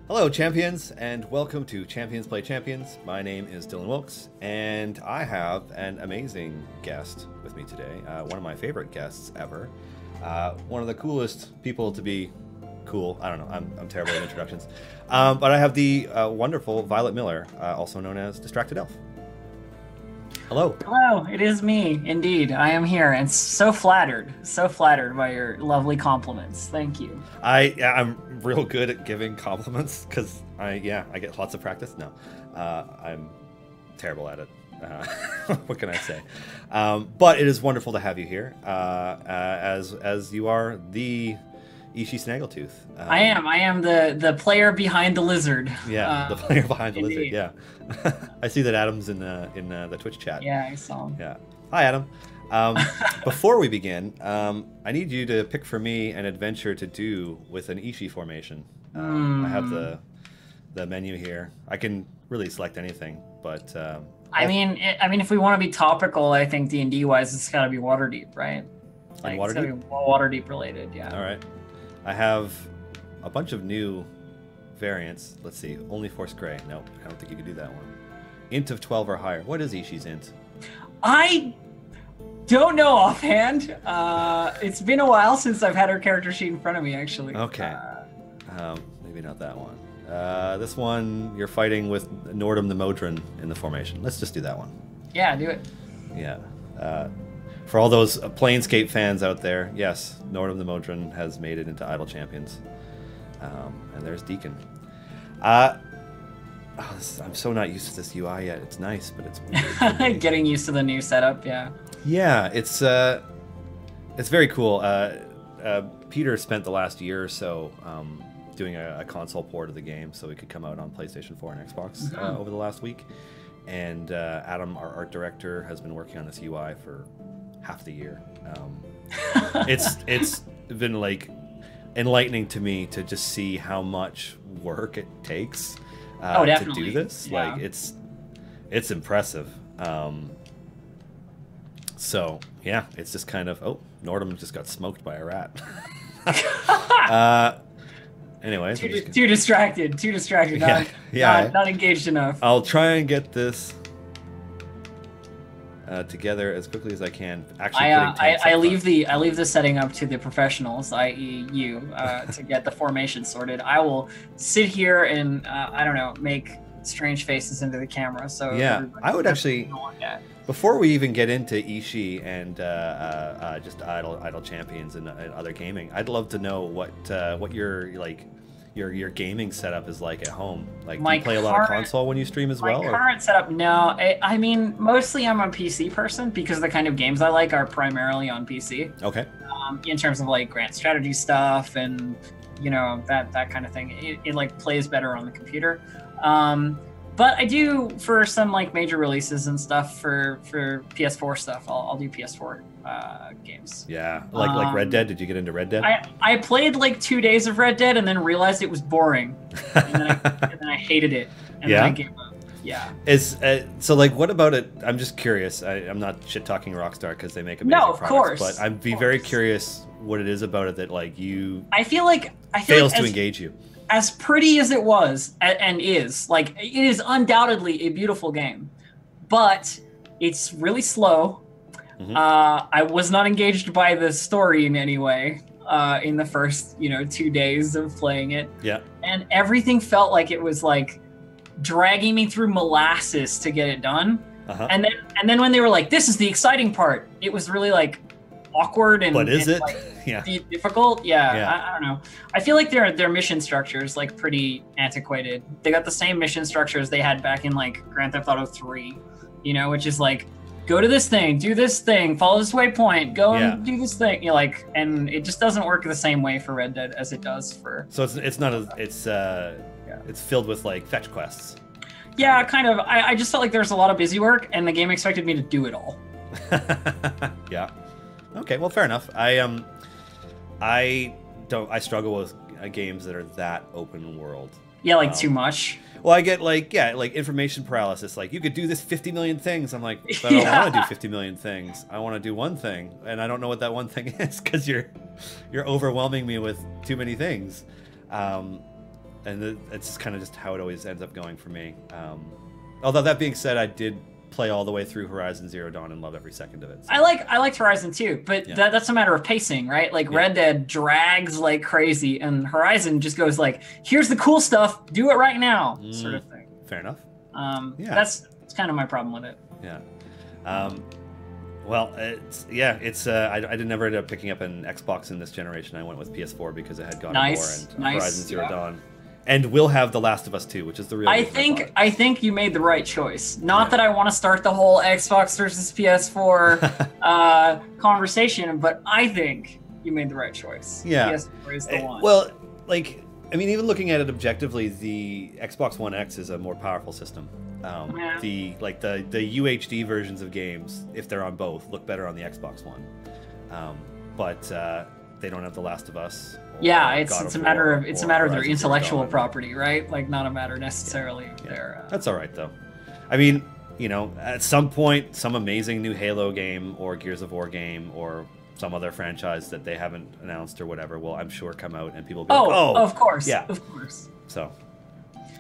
Hello, champions, and welcome to Champions Play Champions. My name is Dylan Wilkes, and I have an amazing guest with me today. One of my favorite guests ever. One of the coolest people to be cool. I don't know. I'm terrible at introductions. But I have the wonderful Violet Miller, also known as Distracted Elf. Hello. Hello, it is me, indeed. I am here, and so flattered by your lovely compliments. Thank you. I'm real good at giving compliments because I get lots of practice. No, I'm terrible at it. What can I say? But it is wonderful to have you here, as you are the Ichi Snaggletooth. I am the player behind the lizard. Yeah, the player behind the indeed. lizard. Yeah, I see that Adam's in the Twitch chat. Yeah, I saw him. Yeah, hi Adam. Before we begin, I need you to pick for me an adventure to do with an Ichi formation. I have the menu here. I can really select anything, but I mean, if we want to be topical, I think D&D wise, it's got to be Waterdeep, right? Like, Waterdeep? It's gotta be Waterdeep related, yeah. All right. I have a bunch of new variants. Let's see. Only Force Gray. Nope, I don't think you can do that one. Int of 12 or higher. What is Ishi's int? I don't know offhand. It's been a while since I've had her character sheet in front of me, actually. Okay. Maybe not that one. This one, you're fighting with Nordum the Modron in the formation. Let's just do that one. Yeah, do it. Yeah. For all those Planescape fans out there, yes, Nordum the Modron has made it into Idle Champions. And there's Deacon. I'm so not used to this UI yet. It's nice, but it's weird. Getting used to the new setup, yeah. Yeah, it's very cool. Peter spent the last year or so doing a console port of the game so it could come out on PlayStation 4 and Xbox over the last week. And Adam, our art director, has been working on this UI for half the year. It's been like enlightening to me to just see how much work it takes to do this. Yeah. Like it's impressive. So yeah, it's just kind of Nordum just got smoked by a rat. Anyways, too distracted. Not engaged enough. I'll try and get this together as quickly as I can. Actually, I leave the setting up to the professionals, i.e. you, to get the formation sorted. I will sit here and I don't know, make strange faces into the camera. So yeah, I would actually. Before we even get into Ichi and just idle champions and other gaming, I'd love to know what your gaming setup is like at home. Like, do you play a lot of console when you stream as well? My current setup, no. I mean, mostly I'm a PC person because the kind of games I like are primarily on PC. Okay. In terms of like grand strategy stuff and that kind of thing, it like plays better on the computer. But I do, for some like major releases and stuff for PS4 stuff, I'll do PS4 games. Yeah, like Red Dead. Did you get into Red Dead? I played like 2 days of Red Dead and then realized it was boring, and then I hated it, and then I gave up. Yeah. So like, what about it? I'm just curious. I'm not shit talking Rockstar because they make amazing products, course, but I'd be very curious what it is about it that like I feel like fails to engage you. As pretty as it was and is, like, it is undoubtedly a beautiful game, but it's really slow. Mm-hmm. I was not engaged by the story in any way in the first 2 days of playing it. Yeah, and everything felt like it was like dragging me through molasses to get it done. And then when they were like, "This is the exciting part," it was really like awkward and. But is it? Like, yeah. Difficult? Yeah. I don't know. I feel like their mission structure is like pretty antiquated. They got the same mission structures they had back in like Grand Theft Auto 3, which is like, go to this thing, do this thing, follow this waypoint, go and do this thing. And it just doesn't work the same way for Red Dead as it does for. So it's not it's filled with like fetch quests. Yeah, kind of. I just felt like there's a lot of busy work, and the game expected me to do it all. Yeah. Okay. Well, fair enough. I struggle with games that are that open world. Yeah, like too much. Well, I get like information paralysis. Like, you could do this 50 million things. I'm like, but I don't want to do 50 million things. I want to do one thing, and I don't know what that one thing is because you're overwhelming me with too many things. and it's kind of just how it always ends up going for me. Although that being said, I did play all the way through Horizon Zero Dawn and love every second of it. So. I liked Horizon too, but that's a matter of pacing, right? Like Red Dead drags like crazy, and Horizon just goes like, here's the cool stuff, do it right now, sort of thing. Fair enough. That's kind of my problem with it. Yeah. Well, I didn't ever end up picking up an Xbox in this generation. I went with PS4 because it had God of War and Horizon Zero Dawn. And we'll have The Last of Us 2, which is the real. I think you made the right choice. Not that I want to start the whole Xbox versus PS4 conversation, but I think you made the right choice. Yeah, PS4 is the one. Well, like, I mean, even looking at it objectively, the Xbox One X is a more powerful system. The UHD versions of games, if they're on both, look better on the Xbox One. But they don't have The Last of Us. Yeah, it's a matter of their intellectual property, right? Like, not a matter necessarily their. That's all right though. I mean, you know, at some point, some amazing new Halo game or Gears of War game or some other franchise that they haven't announced or whatever will, I'm sure, come out and people will be like, oh, of course, yeah, of course. So.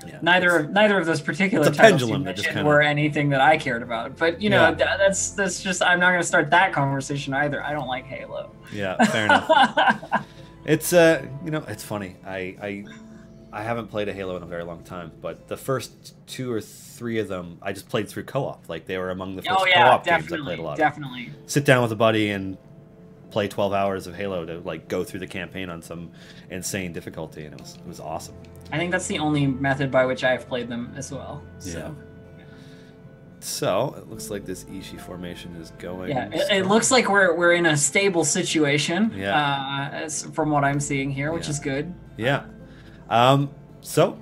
Yeah, neither of those particular titles you mentioned were anything that I cared about, but you know that's just I'm not going to start that conversation either. I don't like Halo. Yeah, fair enough. It's you know, it's funny. I haven't played a Halo in a very long time, but the first 2 or 3 of them I just played through co-op. Like they were among the first co-op games I played a lot. Definitely. Sit down with a buddy and play 12 hours of Halo to like go through the campaign on some insane difficulty, and it was awesome. I think that's the only method by which I've played them as well. So. Yeah. So it looks like this Ichi formation is going. Yeah, it looks like we're in a stable situation. Yeah. From what I'm seeing here, which is good. Yeah. So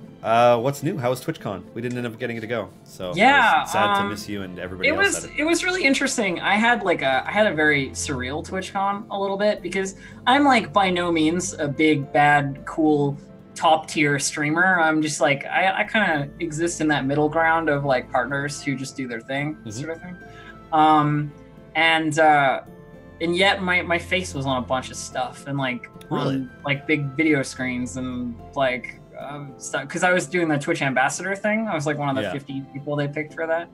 what's new? How was TwitchCon? We didn't end up getting to go. So yeah, sad to miss you and everybody else. It was really interesting. I had a very surreal TwitchCon a little bit because I'm like by no means a big bad cool top tier streamer. I'm just like I kind of exist in that middle ground of like partners who just do their thing, sort of thing. And yet my face was on a bunch of stuff and like on like big video screens and like stuff because I was doing the Twitch ambassador thing. I was like one of the 50 people they picked for that.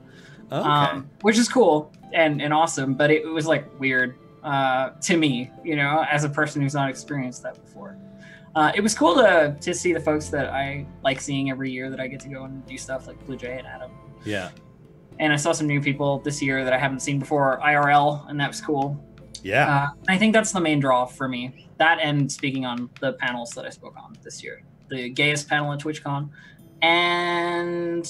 Which is cool and awesome, but it was like weird to me, you know, as a person who's not experienced that before. It was cool to see the folks that I like seeing every year that I get to go and do stuff like Blue Jay and Adam. Yeah. And I saw some new people this year that I haven't seen before IRL, and that was cool. Yeah. I think that's the main draw for me. That and speaking on the panels that I spoke on this year. The gayest panel at TwitchCon. And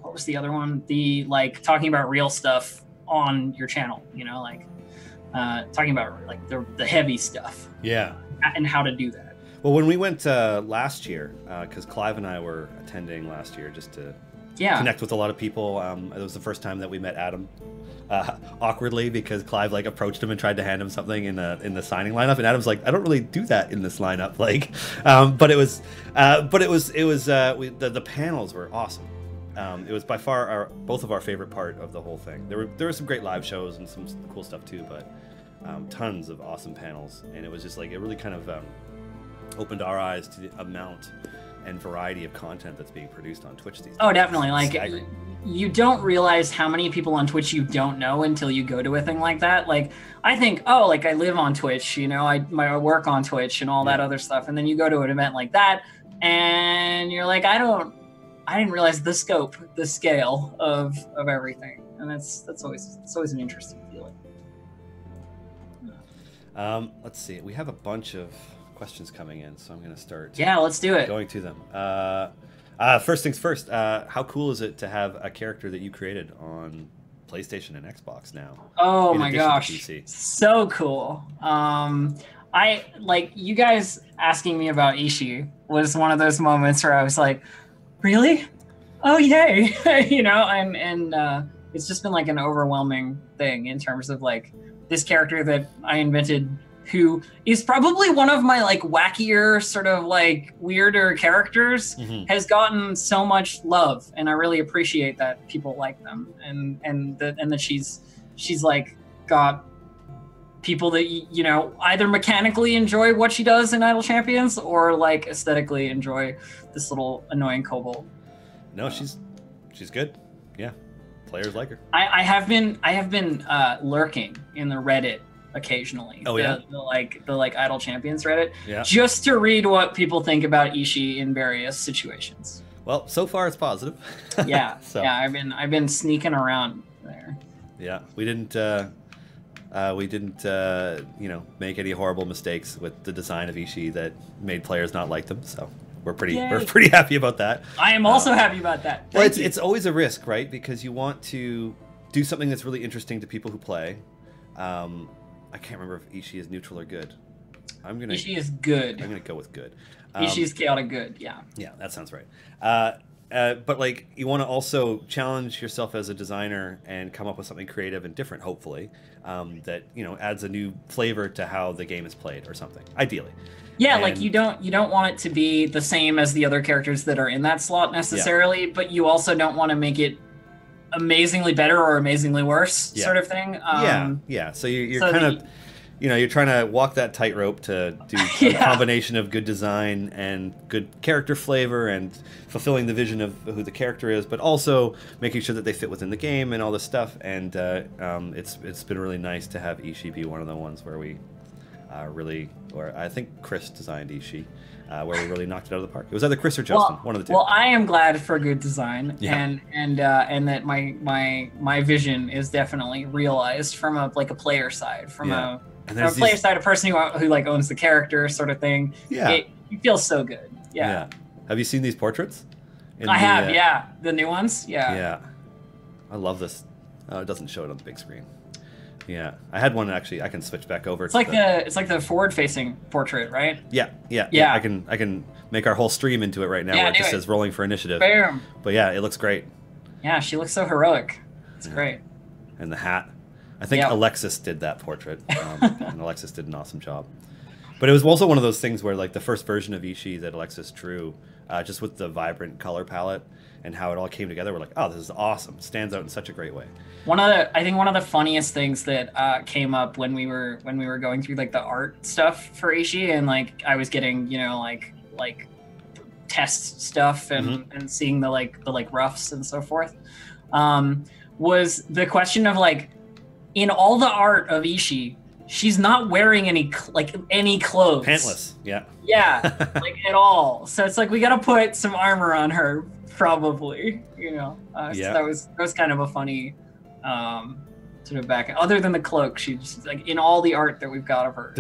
what was the other one? The like talking about real stuff on your channel, you know, like talking about like the heavy stuff. Yeah. And how to do that. Well, when we went last year, because Clive and I were attending last year just to connect with a lot of people. It was the first time that we met Adam awkwardly because Clive like approached him and tried to hand him something in the signing lineup, and Adam's like, I don't really do that in this lineup. Like, but the panels were awesome. It was by far both of our favorite part of the whole thing. There were some great live shows and some cool stuff too, but tons of awesome panels, and it was just like it really kind of opened our eyes to the amount and variety of content that's being produced on Twitch these days. Oh, definitely. Like, you don't realize how many people on Twitch you don't know until you go to a thing like that. Like, I think, oh, like I live on Twitch, you know, I work on Twitch and all that other stuff. And then you go to an event like that and you're like, I didn't realize the scope, the scale of everything. And that's always an interesting feeling. Let's see. We have a bunch of questions coming in, so I'm going to start. Yeah, let's do it. Going to them. First things first. How cool is it to have a character that you created on PlayStation and Xbox now? Oh my gosh, so cool. I like you guys asking me about Ichi was one of those moments where I was like, really? Oh yay! You know, and it's just been like an overwhelming thing in terms of like this character that I invented, who is probably one of my like wackier, sort of like weirder characters, has gotten so much love, and I really appreciate that people like them, and that she's like got people that you know either mechanically enjoy what she does in Idle Champions or like aesthetically enjoy this little annoying kobold. No, she's good. Yeah, players like her. I have been lurking in the Reddit occasionally. Oh the Idle Champions Reddit. Yeah. Just to read what people think about Ichi in various situations. Well, so far it's positive. Yeah. So. Yeah, I've been sneaking around there. Yeah, we didn't you know, make any horrible mistakes with the design of Ichi that made players not like them. So we're pretty happy about that. I am also happy about that. Well, it's always a risk, right? Because you want to do something that's really interesting to people who play. I can't remember if Ichi is neutral or good. Ichi is good. I'm gonna go with good. Ichi is chaotic good. Yeah. Yeah, that sounds right. But like, you want to also challenge yourself as a designer and come up with something creative and different, hopefully, that, you know, adds a new flavor to how the game is played or something. Ideally. Yeah, and like you don't want it to be the same as the other characters that are in that slot necessarily, but you also don't want to make it amazingly better or amazingly worse, sort of thing. Yeah. So you're kind of, you know, you're trying to walk that tightrope to do a combination of good design and good character flavor and fulfilling the vision of who the character is, but also making sure that they fit within the game and all this stuff. And it's been really nice to have Ichi be one of the ones where we where I think Chris designed Ichi, where we really knocked it out of the park. It was either Chris or Justin, one of the two. Well, I am glad for good design, and that my vision is definitely realized from a player side, from a player side, a person who like owns the character, sort of thing. Yeah, it feels so good. Yeah. Have you seen these portraits? I have. Yeah, the new ones. Yeah. Yeah, I love this. Oh, it doesn't show it on the big screen. Yeah, I had one actually. I can switch back over. It's like the forward-facing portrait, right? Yeah. I can make our whole stream into it right now. Where it just says rolling for initiative. Bam. But yeah, it looks great. Yeah, she looks so heroic. It's great. And the hat. I think Alexis did that portrait, and Alexis did an awesome job. But it was also one of those things where, like, the first version of Ichi that Alexis drew, just with the vibrant color palette and how it all came together, we're like, oh, this is awesome. Stands out in such a great way. I think one of the funniest things that came up when we were going through like the art stuff for Ichi, and like I was getting, you know, like test stuff and seeing the roughs and so forth, was the question of like, in all the art of Ichi, she's not wearing any clothes. Pantless. Yeah, like at all. So it's like we got to put some armor on her, probably. You know. So that was kind of a funny sort of back. Other than the cloak, she's like in all the art that we've got of her.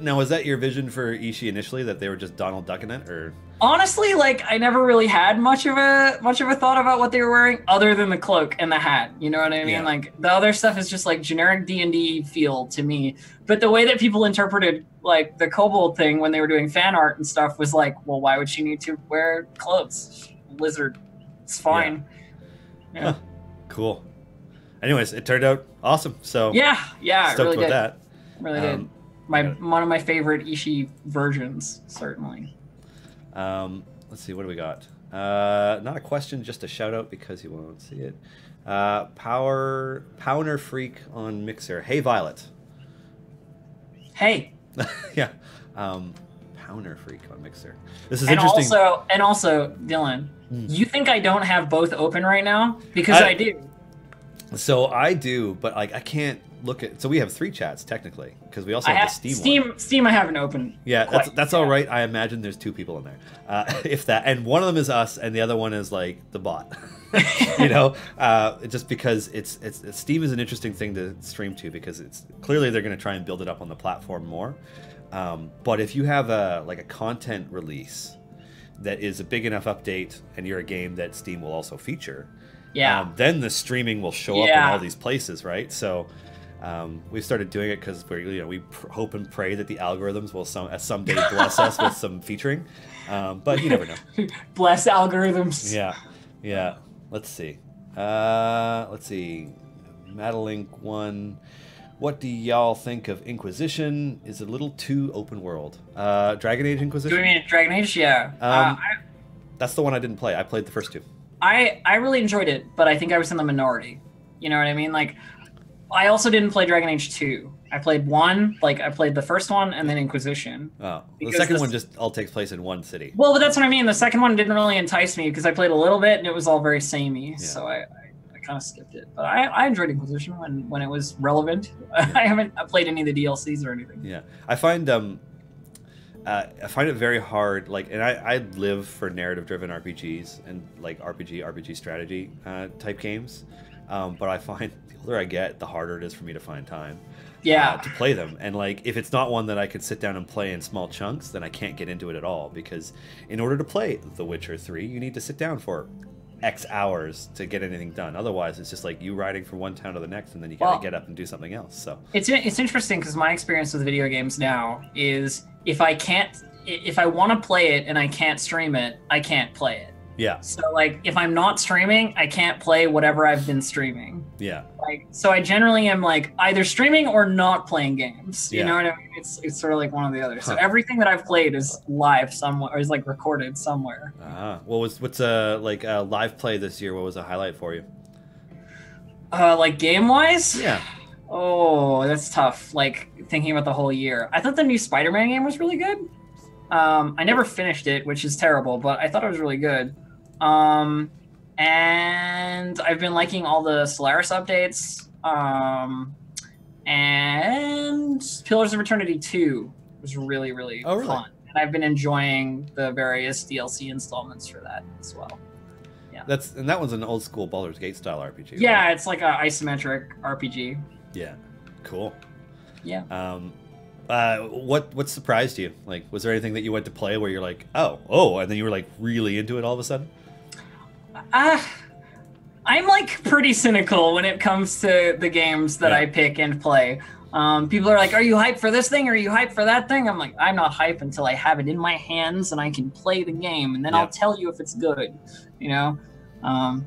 Now, was that your vision for Ichi initially, that they were just Donald Ducking it, or? Honestly, like I never really had much of a thought about what they were wearing, other than the cloak and the hat. You know what I mean? Yeah. Like the other stuff is just like generic D&D feel to me. But the way that people interpreted like the kobold thing when they were doing fan art and stuff was like, well, why would she need to wear clothes? Lizard, it's fine. Yeah. Huh. Cool. Anyways, it turned out awesome. So yeah, stoked really with did. that. Really did. One of my favorite Ichi versions, certainly. Let's see, what do we got? Not a question, just a shout out because you won't see it. Powner Freak on Mixer. Hey, Violet. Hey. Yeah. Powner Freak on Mixer. This is interesting. Also, Dylan, you think I don't have both open right now? Because I do. So I do, but like I can't look at. So we have 3 chats technically because we also have the Steam one. Steam I haven't opened. Yeah, that's all right. I imagine there's 2 people in there, if that, and one of them is us, and the other one is like the bot. You know, just because it's Steam is an interesting thing to stream to because it's clearly they're going to try and build it up on the platform more. But if you have a content release that is a big enough update, and you're a game that Steam will also feature. Yeah. Then the streaming will show up in all these places, right? So we've started doing it because we hope and pray that the algorithms will someday bless us with some featuring, but you never know. Bless algorithms. Yeah. Let's see. Madalink 1. What do y'all think of Inquisition? Is it a little too open world? Dragon Age Inquisition? Do you mean Dragon Age? Yeah. That's the one I didn't play. I played the first 2. I really enjoyed it, but I think I was in the minority. You know what I mean? Like, I also didn't play Dragon Age 2. I played 1, like I played the first one and then Inquisition. Oh, the second one just all takes place in one city. Well, but that's what I mean. The second one didn't really entice me because I played a little bit and it was all very samey. Yeah. So I kind of skipped it. But I enjoyed Inquisition when it was relevant. Yeah. I haven't played any of the DLCs or anything. Yeah, I find it very hard. Like, and I live for narrative-driven RPGs and like RPG strategy type games. But I find the older I get, the harder it is for me to find time. Yeah. To play them. And like, if it's not one that I could sit down and play in small chunks, then I can't get into it at all. Because in order to play The Witcher 3, you need to sit down for X hours to get anything done. Otherwise, it's just like you riding from one town to the next, and then you gotta get up and do something else. So it's interesting because my experience with video games now is if I want to play it and I can't stream it, I can't play it. Yeah. So like if I'm not streaming, I can't play whatever I've been streaming. Yeah. Like so I generally am like either streaming or not playing games. You know what I mean? It's sort of like one or the other. So everything that I've played is live somewhere or is like recorded somewhere. What's live play this year? What was a highlight for you? Like game wise? Yeah. Oh, that's tough. Like thinking about the whole year. I thought the new Spider-Man game was really good. I never finished it, which is terrible, but I thought it was really good. And I've been liking all the Solaris updates. And Pillars of Eternity 2 was really, really fun. And I've been enjoying the various DLC installments for that as well. Yeah. That one's an old school Baldur's Gate style RPG. Yeah, right? It's like an isometric RPG. Yeah. Cool. Yeah. What surprised you? Like, was there anything that you went to play where you're like, oh, and then you were like really into it all of a sudden? I'm like pretty cynical when it comes to the games that I pick and play. People are like, are you hyped for this thing? Or are you hyped for that thing? I'm like, I'm not hyped until I have it in my hands and I can play the game, and then I'll tell you if it's good. You know,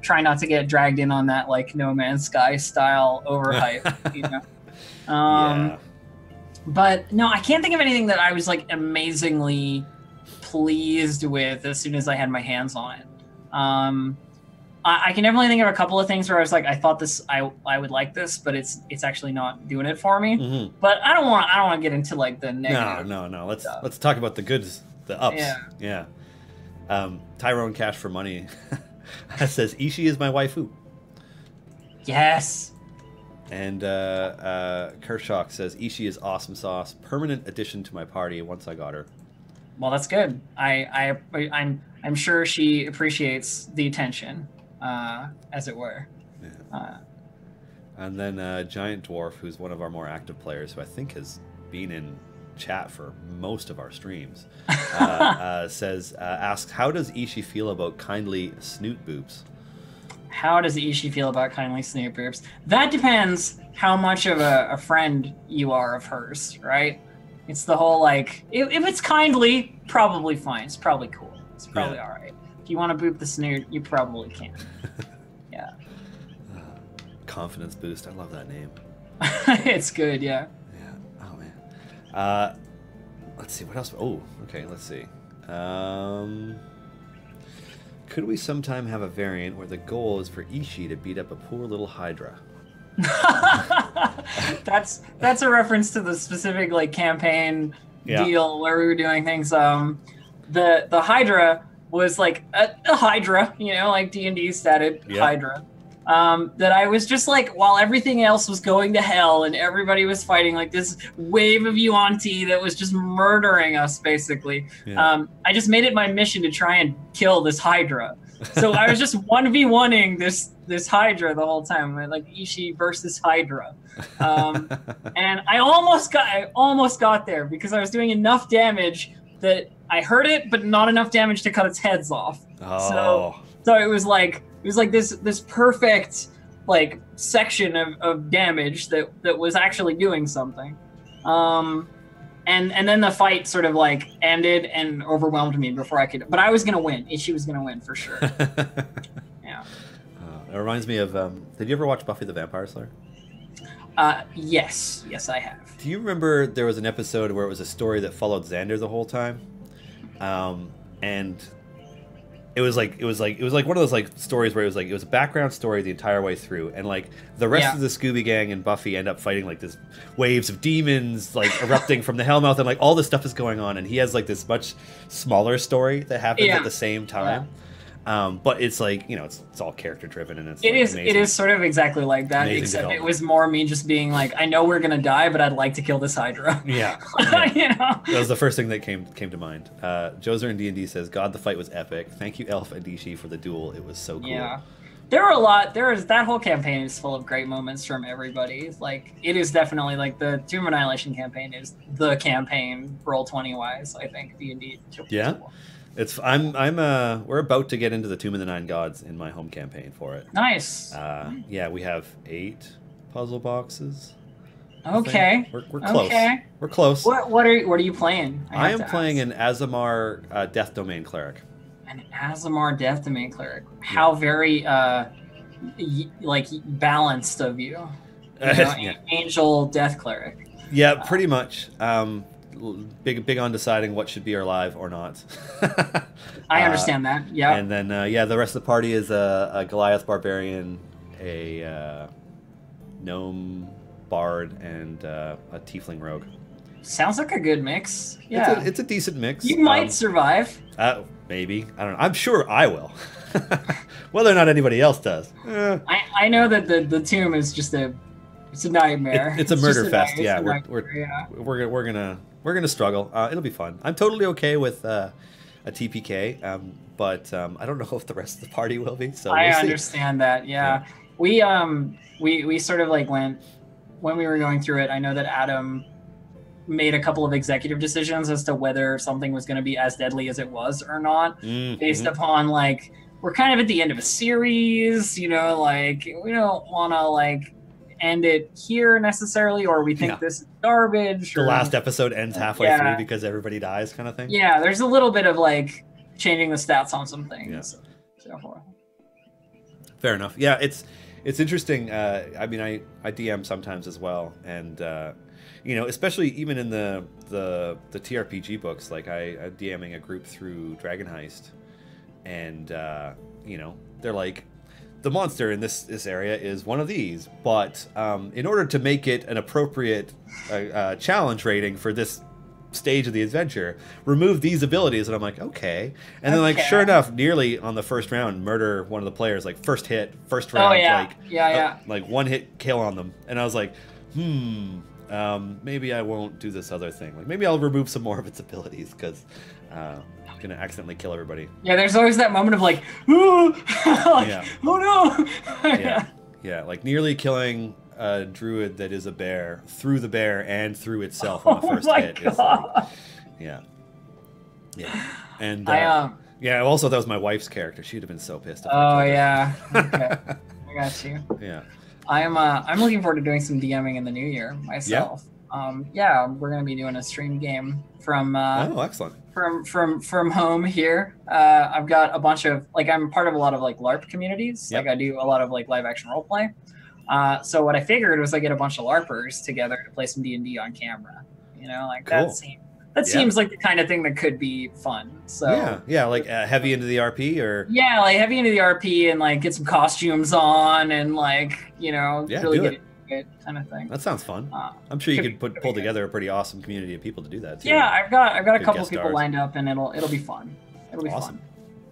try not to get dragged in on that like No Man's Sky style overhype. You know. But no, I can't think of anything that I was like amazingly pleased with as soon as I had my hands on it. I can definitely think of a couple of things where I was like, I thought I would like this, but it's actually not doing it for me. Mm-hmm. But I don't want to get into like the negative. No. Let's talk about the goods, the ups. Yeah. Tyrone Cash for Money says Ishi is my waifu. Yes. And Kershaw says Ishi is awesome sauce, permanent addition to my party once I got her. Well, that's good. I'm sure she appreciates the attention, as it were. Yeah. And then Giant Dwarf, who's one of our more active players, who I think has been in chat for most of our streams, asks, how does Ishi feel about kindly snoot boobs? How does Ishi feel about kindly snoot boobs? That depends how much of a friend you are of hers, right? It's the whole like, if it's kindly, probably fine. It's probably cool. It's probably all right. If you want to boop the snoot, you probably can. Yeah. Confidence boost. I love that name. It's good, yeah. Yeah. Oh man. Let's see what else. Oh, okay. Let's see. Could we sometime have a variant where the goal is for Ishi to beat up a poor little Hydra? That's a reference to the specific like campaign deal where we were doing things. The Hydra was like a Hydra, you know, like D&D stated Hydra. That I was just like, while everything else was going to hell and everybody was fighting like this wave of Yuan-Ti that was just murdering us, basically. Yeah. I just made it my mission to try and kill this Hydra. So I was just 1v1ing this Hydra the whole time, like Ishi versus Hydra. And I almost got there because I was doing enough damage that I hurt it, but not enough damage to cut its heads off. Oh. So it was like this perfect like section of damage that was actually doing something. And then the fight sort of like ended and overwhelmed me before I could, but I was gonna win. Ishi was gonna win for sure. Yeah. It reminds me of did you ever watch Buffy the Vampire Slayer? Yes I have. Do you remember there was an episode where it was a story that followed Xander the whole time? And it was like one of those like stories where it was a background story the entire way through, and like the rest of the Scooby Gang and Buffy end up fighting like this waves of demons like erupting from the Hellmouth, and like all this stuff is going on, and he has like this much smaller story that happens at the same time. But it's like, you know, it's all character driven, and it is sort of exactly like that, except it was more me just being like, I know we're gonna die, but I'd like to kill this Hydra. Yeah, you know, that was the first thing that came to mind. Joser in D&D says, "God, the fight was epic. Thank you, Elf and Ichi, for the duel. It was so cool." Yeah, there were a lot. That whole campaign is full of great moments from everybody. Like, it is definitely like the Tomb Annihilation campaign is the campaign Roll20 wise. I think D&D. Yeah. We're about to get into the Tomb of the Nine Gods in my home campaign for it. Nice. Yeah, we have 8 puzzle boxes. Okay. We're close. Okay. We're close. What are you playing? I am playing an Azamar Death Domain Cleric. An Azamar Death Domain Cleric. How very like balanced of you. Angel Death Cleric. Yeah, pretty much. Big on deciding what should be our live or not. I understand that. Yeah. And then the rest of the party is a Goliath barbarian, a gnome bard, and a tiefling rogue. Sounds like a good mix. Yeah, it's a decent mix. You might survive. Maybe, I don't know. I'm sure I will. Whether or not anybody else does. I know that the tomb is just it's a nightmare. It's a murder fest. Yeah, we're gonna struggle. It'll be fun. I'm totally okay with a TPK, but I don't know if the rest of the party will be. So I understand that. Yeah. We sort of like when we were going through it. I know that Adam made a couple of executive decisions as to whether something was going to be as deadly as it was or not, based upon like we're kind of at the end of a series. You know, like we don't want to like end it here necessarily, or we think this is garbage. The last episode ends halfway through because everybody dies, kind of thing. Yeah, there's a little bit of like changing the stats on some things. So forth. Fair enough. Yeah, it's interesting. I mean, I DM sometimes as well, and you know, especially even in the TRPG books, like I'm DMing a group through Dragon Heist, and you know, they're like, the monster in this area is one of these, but in order to make it an appropriate challenge rating for this stage of the adventure, remove these abilities. And I'm like, okay. And then like, sure enough, nearly on the first round, murder one of the players, like first hit, first round, like one hit kill on them. And I was like, maybe I won't do this other thing. Like maybe I'll remove some more of its abilities because I'm gonna accidentally kill everybody. Yeah, there's always that moment of like, ooh, like, oh no. Yeah, like nearly killing a druid that is a bear through the bear and through itself on the first hit. Is like, yeah. And also that was my wife's character. She'd have been so pissed. Yeah. Okay. I got you. Yeah. I'm looking forward to doing some DMing in the new year myself. We're gonna be doing a stream game from excellent. From home here. I've got a bunch of like I'm part of a lot of like LARP communities. Like I do a lot of like live action role play. So what I figured was I get a bunch of LARPers together to play some D&D on camera. You know, like cool. that seems like the kind of thing that could be fun. So like heavy into the RP or like heavy into the RP and like get some costumes on and like really get into it kind of thing. That sounds fun. I'm sure you could pull together a pretty awesome community of people to do that too. Yeah, I've got a couple of people lined up and it'll be fun. It'll be awesome. Fun.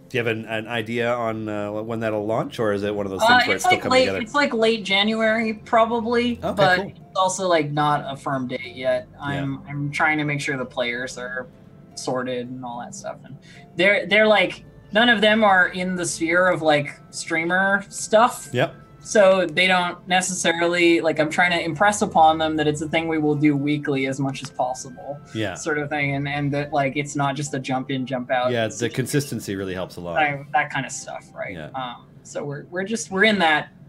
Do you have an idea on when that'll launch, or is it one of those things where it's still coming together? It's like late January, probably, but cool. It's also like not a firm date yet. I'm trying to make sure the players are sorted and all that stuff, and they're like none of them are in the sphere of like streamer stuff. Yep. So they don't necessarily like. I'm trying to impress upon them that it's a thing we will do weekly as much as possible. Yeah. Sort of thing, and that like it's not just a jump in, jump out. Yeah, the consistency really helps a lot. That kind of stuff, right? Yeah. So we're in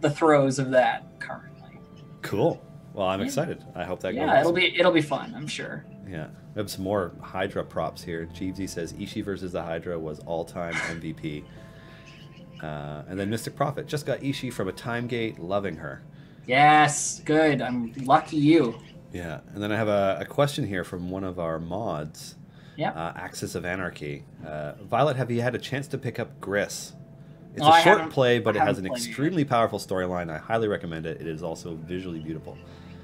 the throes of that currently. Cool. Well, I'm excited. I hope that goes. Yeah, it'll be fun. I'm sure. Yeah. We have some more Hydra props here. Jeevesy says Ichi versus the Hydra was all-time MVP. And then Mystic Prophet just got Ichi from a time gate, loving her. Yes, good. I'm lucky you. Yeah, and then I have a question here from one of our mods. Yeah. Axis of Anarchy. Violet, have you had a chance to pick up Gris? It's Oh, a short play, but it has an extremely it. powerful storyline. I highly recommend it. It is also visually beautiful.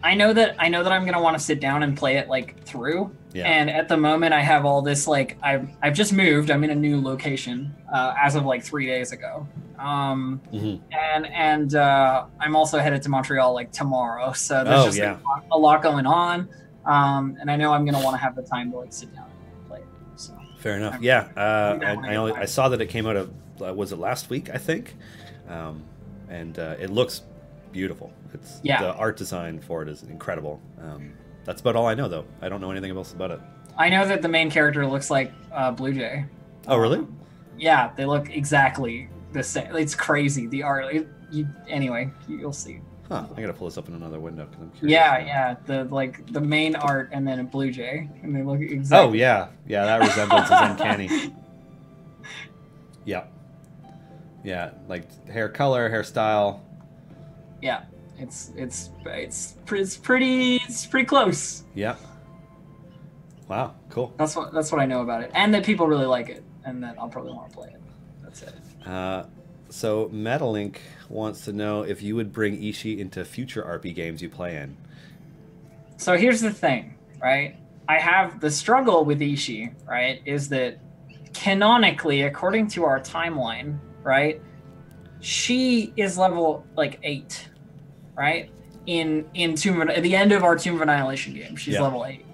I know that I'm gonna want to sit down and play it like through. Yeah. And at the moment, I have all this like I've just moved. I'm in a new location as of like 3 days ago. And I'm also headed to Montreal like tomorrow. So there's like, a lot going on. And I know I'm gonna want to have the time to like sit down and play it. So fair enough. I saw that it came out of was it last week, I think, and it looks beautiful. The art design for it is incredible. That's about all I know, though. I don't know anything else about it. I know that the main character looks like Blue Jay. Oh, really? Yeah, they look exactly the same. It's crazy. The art. Anyway, you'll see. Huh? I gotta pull this up in another window because I'm curious. Yeah. The main art and then a Blue Jay, and they look exactly. Oh yeah. That resemblance is uncanny. Yeah, like hair color, hairstyle. Yeah, it's pretty close. Yeah. Wow, cool. That's what I know about it, and that people really like it, and that I'll probably want to play it. That's it. So Metalink wants to know if you would bring Ichi into future RP games you play in. So here's the thing, right? I have the struggle with Ichi, right? Is that canonically, according to our timeline, right? She is level like 8, right? In at the end of our Tomb of Annihilation game, she's level 8.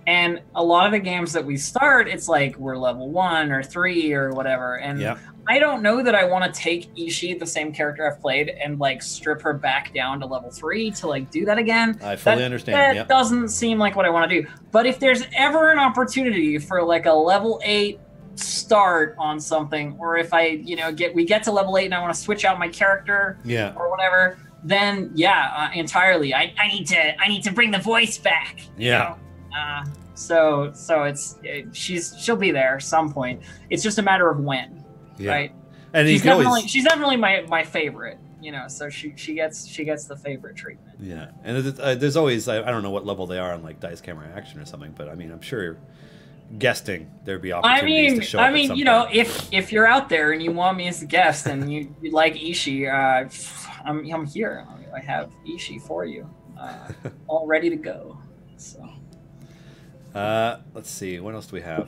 And a lot of the games that we start, it's like we're level 1 or 3 or whatever. And I don't know that I want to take Ichi, the same character I've played, and like strip her back down to level 3 to like do that again. I fully understand. That doesn't seem like what I want to do. But if there's ever an opportunity for like a level 8 start on something, or if I we get to level 8 and I want to switch out my character or whatever, then entirely I need to bring the voice back. So she'll be there at some point. It's just a matter of when, right? And she's definitely my favorite, so she gets the favorite treatment. Yeah, and there's always I don't know what level they are on like Dice Camera Action or something, but I mean I'm sure guesting there'd be opportunities to show up at some point. if you're out there and you want me as a guest and you like Ichi, I'm here. I have Ichi for you, all ready to go. So let's see, what else do we have?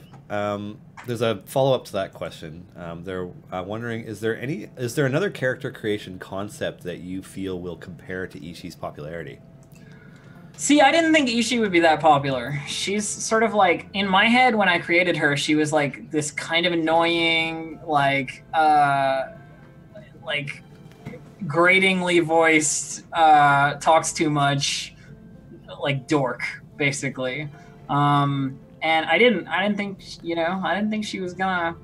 There's a follow-up to that question. They're wondering, is there another character creation concept that you feel will compare to Ishi's popularity? See, I didn't think Ichi would be that popular. She's sort of like, in my head when I created her, she was like this kind of annoying, like gratingly voiced, talks too much, like dork, basically. And I didn't think she was gonna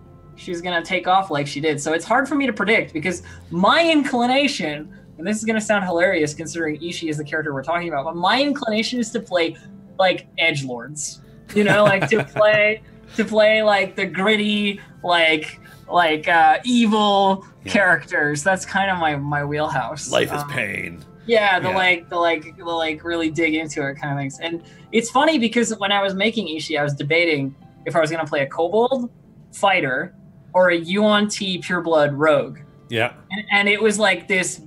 take off like she did. So it's hard for me to predict because my inclination, and this is gonna sound hilarious considering Ichi is the character we're talking about, but my inclination is to play like edgelords, like to play like the gritty, like evil characters. That's kind of my wheelhouse. Life is pain. Yeah, the really dig into it kind of things. And it's funny because when I was making Ichi, I was debating if I was gonna play a kobold fighter or a Yuan-Ti pureblood rogue. Yeah. And it was like this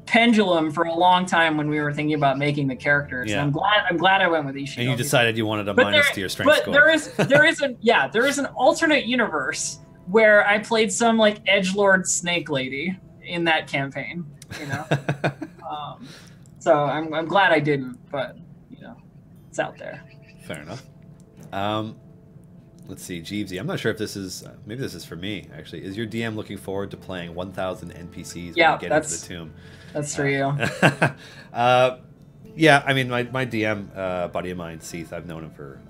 pendulum for a long time when we were thinking about making the characters. Yeah. And I'm glad I went with Ichi. And you decided you wanted a minus to your strength score. But there is an alternate universe where I played some like edgelord snake lady in that campaign. So I'm glad I didn't, but it's out there. Fair enough. Let's see, Jeevesy. I'm not sure if this is maybe this is for me actually. Is your DM looking forward to playing 1,000 NPCs when you get into the tomb? That's for you. Yeah, I mean my DM buddy of mine, Seath, I've known him for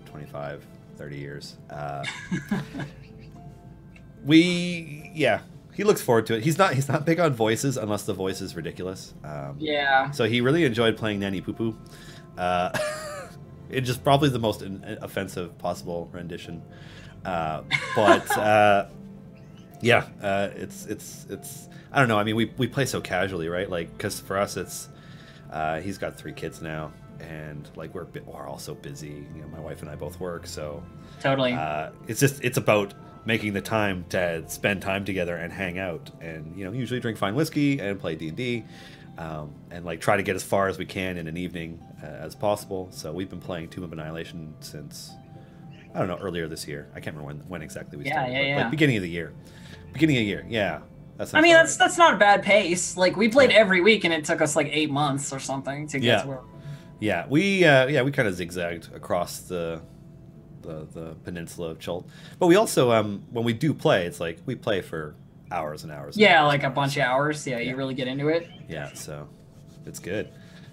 25, 30 years. He looks forward to it. He's not big on voices unless the voice is ridiculous. So he really enjoyed playing Nanny Poopoo. It's just probably the most offensive possible rendition. It's I don't know. I mean, we play so casually, right? Like, because for us, it's he's got 3 kids now. and like we're also busy. You know, my wife and I both work, so totally. It's about making the time to spend time together and hang out, and you know, usually drink fine whiskey and play D&D, and like try to get as far as we can in an evening as possible. So we've been playing Tomb of Annihilation since, I don't know, earlier this year. I can't remember when exactly we started. Yeah. Like beginning of the year. Yeah. I mean, that's not a bad pace. Like we played every week, and it took us like 8 months or something to get to where. Yeah, we kind of zigzagged across the peninsula of Chult, but we also when we do play, it's like we play for hours and hours. Yeah, like a bunch of hours. Yeah, you really get into it. Yeah, so it's good.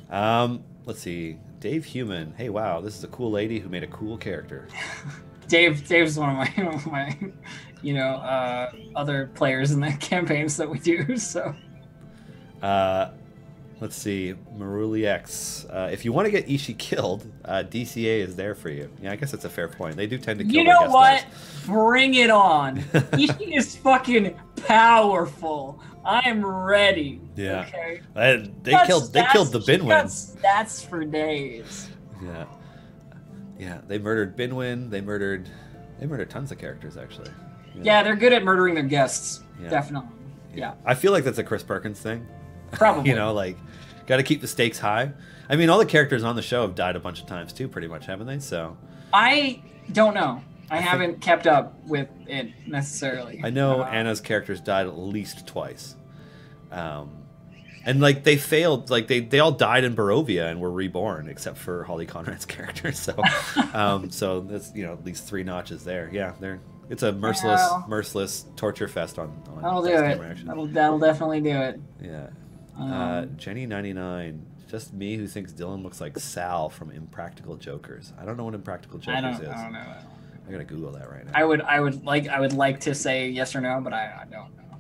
Let's see, Dave Human. Hey, wow, this is a cool lady who made a cool character. Dave's one of my other players in the campaigns that we do. So. Let's see, Maruli X. If you want to get Ichi killed, DCA is there for you. Yeah, I guess that's a fair point. They do tend to kill You their know guest what? stars. Bring it on. Ichi is fucking powerful. I am ready. Yeah. Okay. They killed the Binwin. Stats for days. Yeah. Yeah, they murdered Binwin. They murdered tons of characters, actually. Yeah, they're good at murdering their guests. Yeah. Definitely. Yeah. I feel like that's a Chris Perkins thing. Probably. You know, like, got to keep the stakes high. I mean, all the characters on the show have died a bunch of times too, pretty much, haven't they? So I don't know. I haven't kept up with it necessarily. I know Anna's characters died at least twice, and like they failed. Like they all died in Barovia and were reborn, except for Holly Conrad's character. So, so that's, you know, at least 3 notches there. Yeah, it's a merciless torture fest on. That'll do it. That'll definitely do it. Yeah. Jenny 99, just me who thinks Dylan looks like Sal from Impractical Jokers. I don't know what Impractical Jokers is. I don't know. I gotta Google that right now. I would like to say yes or no, but I don't know.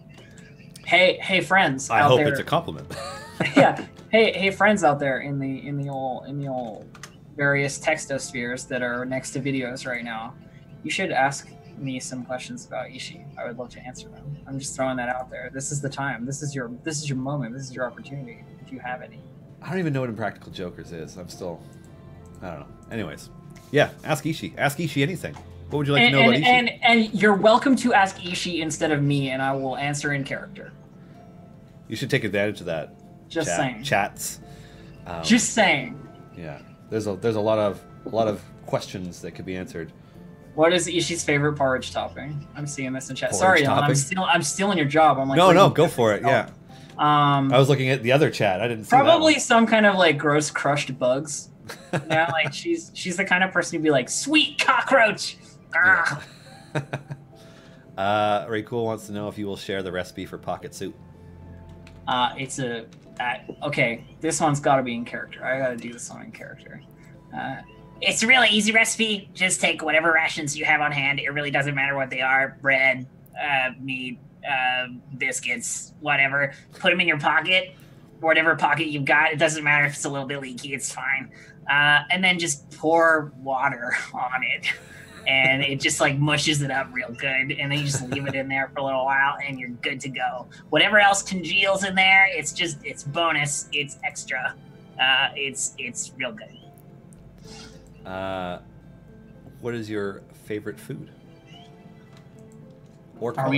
Hey friends. I hope it's a compliment. Yeah. Hey friends out there in the old various textospheres that are next to videos right now. You should ask me some questions about Ichi. I would love to answer them. I'm just throwing that out there. This is the time. This is your moment. This is your opportunity, if you have any. I don't even know what Impractical Jokers is. I don't know. Anyways, yeah, ask Ichi. Ask Ichi anything. What would you like to know about Ichi? And you're welcome to ask Ichi instead of me, and I will answer in character. You should take advantage of that. Just saying. Chats. Just saying. Yeah, there's a lot of questions that could be answered. What is Ishi's favorite porridge topping? I'm seeing this in chat. Porridge Sorry, topping? I'm stealing your job. I'm like, no, go for it. Yeah. I was looking at the other chat. I didn't see probably some kind of like gross crushed bugs. You know, like she's the kind of person who'd be like, sweet cockroach. Yeah. Ray Cool wants to know if you will share the recipe for pocket soup. Okay, this one's got to be in character. I got to do this one in character. It's a really easy recipe. Just take whatever rations you have on hand. It really doesn't matter what they are. Bread, meat, biscuits, whatever. Put them in your pocket, whatever pocket you've got. It doesn't matter if it's a little bit leaky. It's fine. And then just pour water on it. And it just like mushes it up real good. And then you just leave it in there for a little while and you're good to go. Whatever else congeals in there, it's bonus. It's extra. It's real good. What is your favorite food? Or are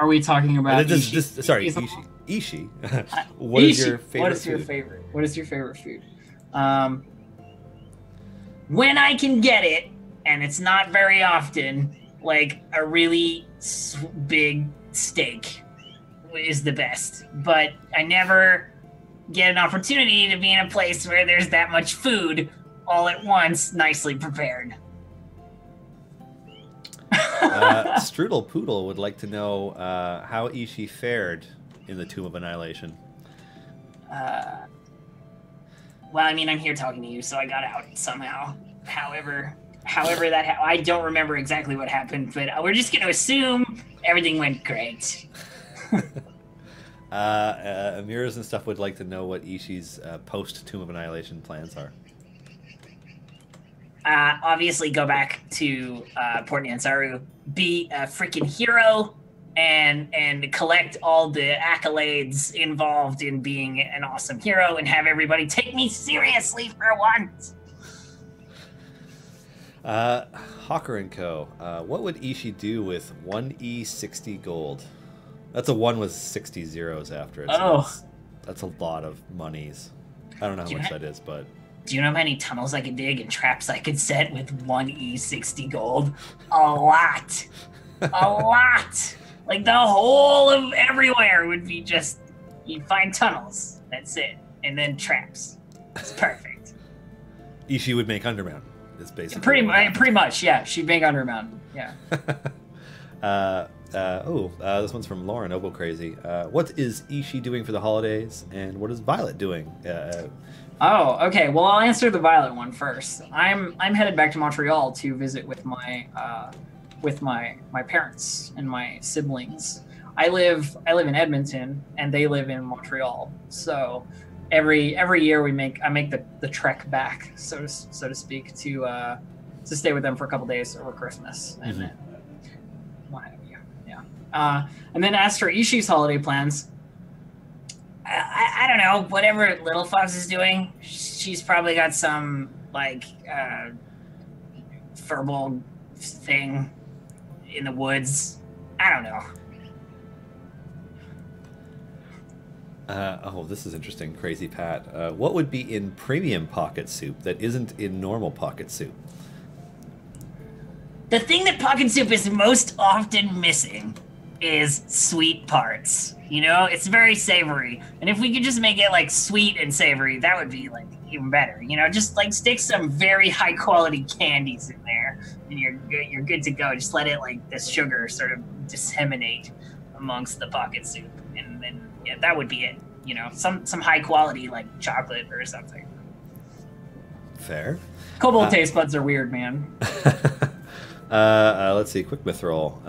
we talking about Ichi? Sorry, Ichi. What is your favorite? What is your favorite food? When I can get it, and it's not very often, like a really big steak is the best. But I never get an opportunity to be in a place where there's that much food all at once, nicely prepared. Strudel Poodle would like to know how Ichi fared in the Tomb of Annihilation. Well, I mean, I'm here talking to you, so I got out somehow. However that I don't remember exactly what happened, but we're just going to assume everything went great. Amiras and stuff would like to know what Ishi's post Tomb of Annihilation plans are. Obviously, go back to Port Nansaru, be a freaking hero, and collect all the accolades involved in being an awesome hero and have everybody take me seriously for once. Hawker & Co. What would Ishi do with 1E60 gold? That's a 1 with 60 zeros after it. So that's a lot of monies. I don't know how much that is, but... Do you know how many tunnels I could dig and traps I could set with 1E60 gold? A lot. A lot. Like the whole of everywhere would be just... You'd find tunnels. That's it. And then traps. It's perfect. Ishi would make Undermountain. It's basically pretty much, yeah. She'd make Undermountain, yeah. This one's from Lauren, Obo Crazy. What is Ishi doing for the holidays, and what is Violet doing? Okay. Well, I'll answer the Violet one first. I'm headed back to Montreal to visit with my parents and my siblings. I live in Edmonton, and they live in Montreal. So every year I make the trek back, so to speak, to stay with them for a couple days over Christmas and then what have you. Yeah. And then as for Ishi's holiday plans, I don't know, whatever Little Fox is doing, she's probably got some like furball thing in the woods. I don't know. This is interesting. Crazy Pat. What would be in premium pocket soup that isn't in normal pocket soup? The thing that pocket soup is most often missing is sweet parts. You know, it's very savory. And if we could just make it like sweet and savory, that would be like even better. You know, just like stick some very high quality candies in there and you're good to go. Just let it like the sugar sort of disseminate amongst the pocket soup. And then yeah, that would be it. You know, some high quality like chocolate or something. Fair. Kobold taste buds are weird, man. Let's see, quick myth roll.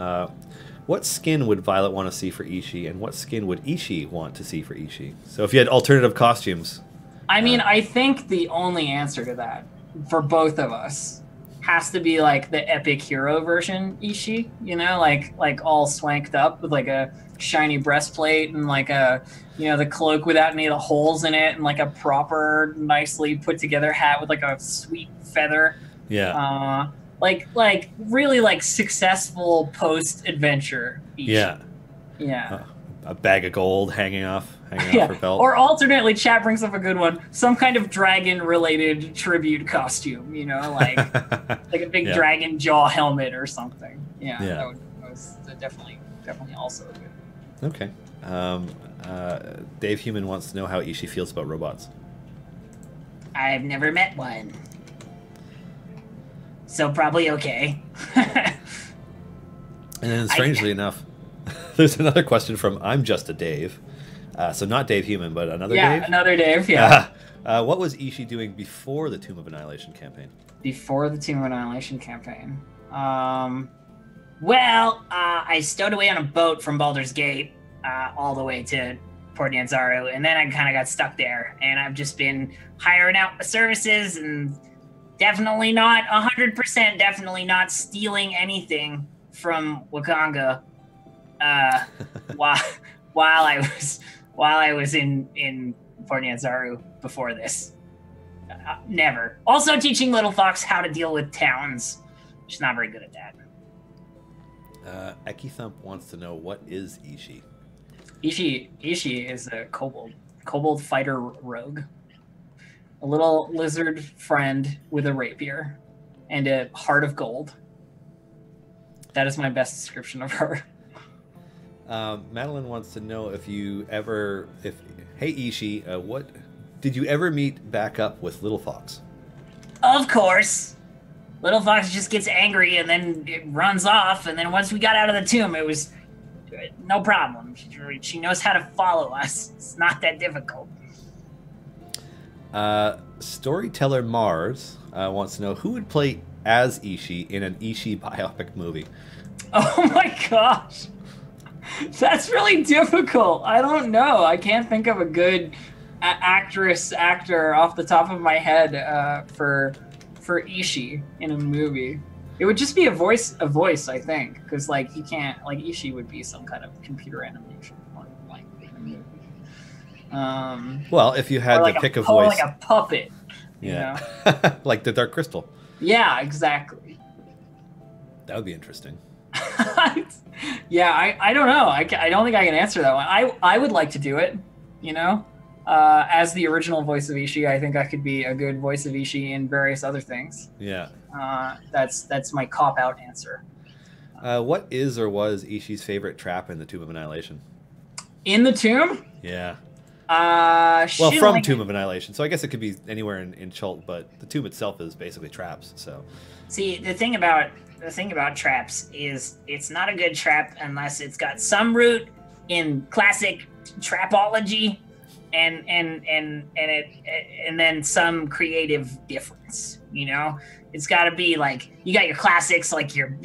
What skin would Violet want to see for Ishi, and what skin would Ishi want to see for Ishi? So if you had alternative costumes. I mean, I think the only answer to that, for both of us, has to be like the epic hero version Ishi, you know, like all swanked up with like a shiny breastplate and like a, you know, the cloak without any of the holes in it and like a proper nicely put together hat with like a sweet feather. Yeah. Like really like successful post-adventure Ishi. Yeah. Yeah. A bag of gold hanging off her belt. Or alternately, chat brings up a good one, some kind of dragon-related tribute costume, you know, like like a big dragon jaw helmet or something. Yeah. That was definitely also good. Okay. Dave Human wants to know how Ishi feels about robots. I've never met one. So probably okay. And then strangely enough, there's another question from I'm Just a Dave. So not Dave Human, but another Dave? Yeah, another Dave, yeah. What was Ishi doing before the Tomb of Annihilation campaign? Before the Tomb of Annihilation campaign? Well, I stowed away on a boat from Baldur's Gate all the way to Port Nyanzaru, and then I kind of got stuck there. And I've just been hiring out the services and definitely not 100%, definitely not stealing anything from Wakanga while I was in Port Nyanzaru before this. Never. Also teaching Little Fox how to deal with towns. She's not very good at that. Eki Thump wants to know, what is Ishi? Ishi is a kobold fighter rogue. A little lizard friend with a rapier and a heart of gold. That is my best description of her. Madeline wants to know hey Ishi, what did you ever meet back up with Little Fox? Of course. Little Fox just gets angry and then it runs off, and then once we got out of the tomb, it was no problem. She knows how to follow us. It's not that difficult. Storyteller Mars wants to know who would play as Ishi in an Ishi biopic movie. Oh my gosh. That's really difficult. I don't know. I can't think of a good actor off the top of my head for Ishi in a movie. It would just be a voice, I think, because like he can't, like Ishi would be some kind of computer animation, like well, if you had like to pick a voice, like a puppet, you yeah, know? like the Dark Crystal. Yeah, exactly. That would be interesting. Yeah, I don't know. I don't think I can answer that one. I would like to do it, you know? As the original voice of Ishi, I think I could be a good voice of Ishi in various other things. Yeah. That's my cop-out answer. What is or was Ishi's favorite trap in the Tomb of Annihilation? In the tomb? Yeah. Well, from Tomb of Annihilation. So I guess it could be anywhere in Chult, but the tomb itself is basically traps. So. See, the thing about traps is it's not a good trap unless it's got some root in classic trapology and then some creative difference, you know? It's got to be like, you got your classics, like your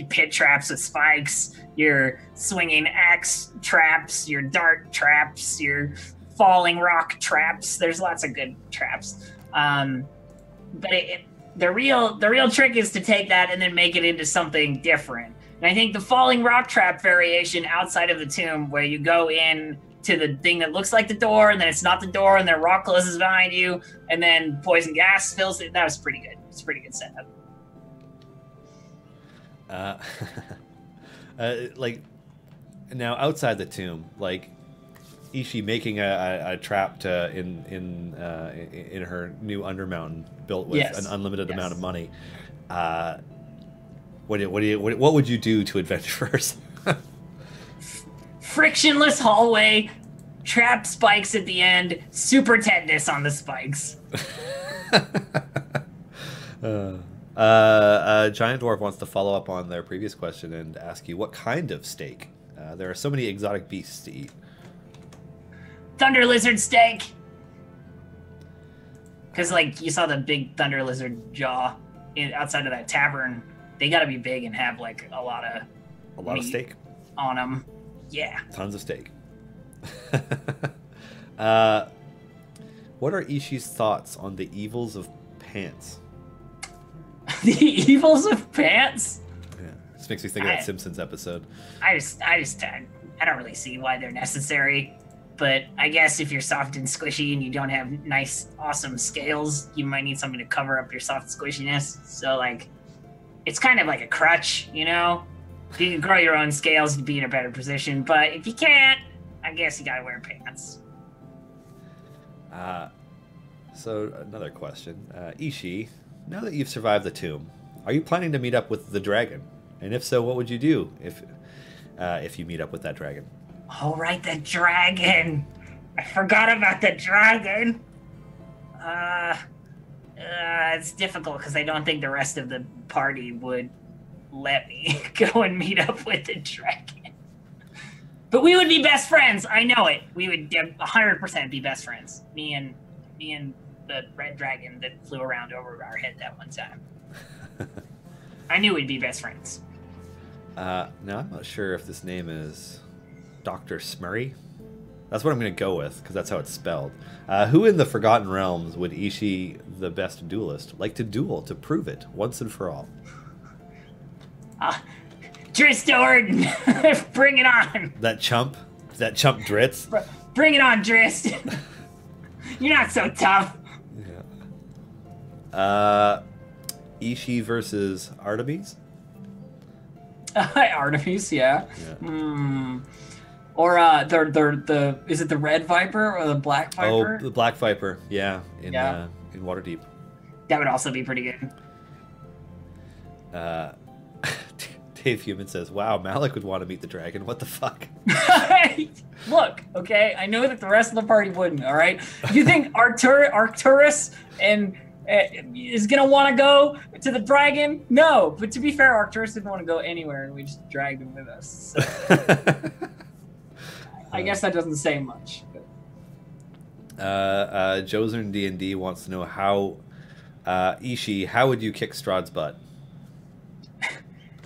pit traps with spikes, your swinging axe traps, your dart traps, your falling rock traps. There's lots of good traps. But the real trick is to take that and then make it into something different. And I think the falling rock trap variation outside of the tomb, where you go in to the thing that looks like the door, and then it's not the door, and then rock closes behind you, and then poison gas fills it. That was pretty good. It's a pretty good setup. Like, now outside the tomb, like Ishi making a trap to in her new Undermountain built with an unlimited amount of money. What would you do to adventure first? Frictionless hallway, trap spikes at the end, super tetanus on the spikes. Giant Dwarf wants to follow up on their previous question and ask you, what kind of steak? There are so many exotic beasts to eat. Thunder lizard steak. Because, like, you saw the big thunder lizard jaw outside of that tavern. They got to be big and have, like, a lot of steak on them. Yeah. Tons of steak. What are Ishi's thoughts on the evils of pants? The evils of pants? Yeah. This makes me think of that Simpsons episode. I don't really see why they're necessary. But I guess if you're soft and squishy and you don't have nice, awesome scales, you might need something to cover up your soft squishiness. So, like, it's kind of like a crutch, you know? If you can grow your own scales, you'd be in a better position. But if you can't, I guess you gotta wear pants. So, another question. Ishi, now that you've survived the tomb, are you planning to meet up with the dragon? And if so, what would you do if you meet up with that dragon? Oh, right, the dragon. I forgot about the dragon. It's difficult because I don't think the rest of the party would let me go and meet up with the dragon. But we would be best friends. I know it. We would 100% be best friends. Me and the red dragon that flew around over our head that one time. I knew we'd be best friends. Now, I'm not sure if this name is Dr. Smurry. That's what I'm going to go with, because that's how it's spelled. Who in the Forgotten Realms would Ishi, the best duelist, like to duel to prove it once and for all? Drizzt Orden! Bring it on! That chump Drizzt? Bring it on, Drizzt! You're not so tough. Yeah. Ishi versus Artemis? Artemis, yeah. Or is it the Red Viper or the Black Viper? Oh, the Black Viper, yeah, in Waterdeep. That would also be pretty good. Dave Human says, "Wow, Malik would want to meet the dragon. What the fuck?" Look, okay, I know that the rest of the party wouldn't. All right, you think Arcturus and is gonna want to go to the dragon? No, but to be fair, Arcturus didn't want to go anywhere, and we just dragged him with us. So. I guess that doesn't say much. Josern D&D wants to know how Ishi, how would you kick Strahd's butt?